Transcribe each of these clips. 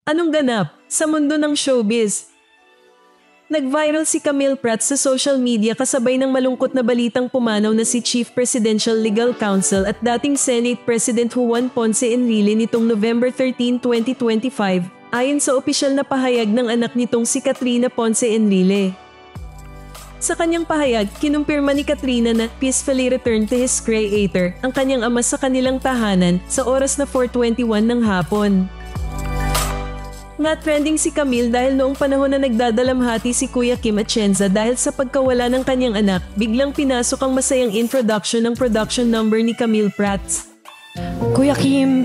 Anong ganap sa mundo ng showbiz? Nag-viral si Camille Pratt sa social media kasabay ng malungkot na balitang pumanaw na si Chief Presidential Legal Counsel at dating Senate President Juan Ponce Enrile nitong November 13, 2025, ayon sa opisyal na pahayag ng anak nitong si Katrina Ponce Enrile. Sa kanyang pahayag, kinumpirma ni Katrina na peacefully returned to his creator ang kanyang ama sa kanilang tahanan sa oras na 4:21 ng hapon. Na-trending si Camille dahil noong panahon na nagdadalamhati si Kuya Kim Atienza dahil sa pagkawala ng kanyang anak, biglang pinasok ang masayang introduction ng production number ni Camille Pratt. Kuya Kim,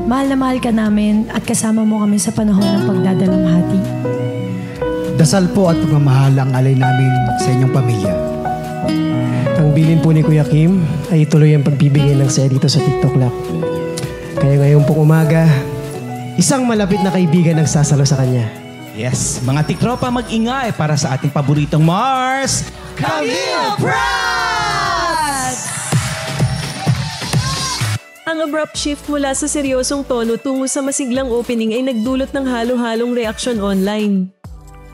mahal na mahal ka namin at kasama mo kami sa panahon ng pagdadalamhati. Dasal po at pagmamahal ang alay namin sa inyong pamilya. Ang bilin po ni Kuya Kim ay tuloy ang pagbibigay ng saya dito sa TikTok Lab. Kaya ngayon pong umaga, isang malapit na kaibigan ang sasalo sa kanya. Yes, mga tiktropa, mag-ingay para sa ating paboritong Mars, Camille Pratt! Ang abrupt shift mula sa seryosong tono tungo sa masiglang opening ay nagdulot ng halo-halong reaksyon online.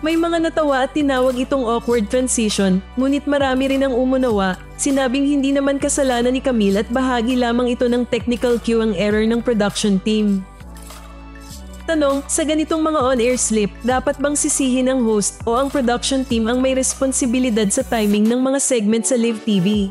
May mga natawa at tinawag itong awkward transition, ngunit marami rin ang umunawa, sinabing hindi naman kasalanan ni Camille at bahagi lamang ito ng technical cue ang error ng production team. Tanong, sa ganitong mga on-air slip, dapat bang sisihin ang host o ang production team ang may responsibilidad sa timing ng mga segment sa live TV?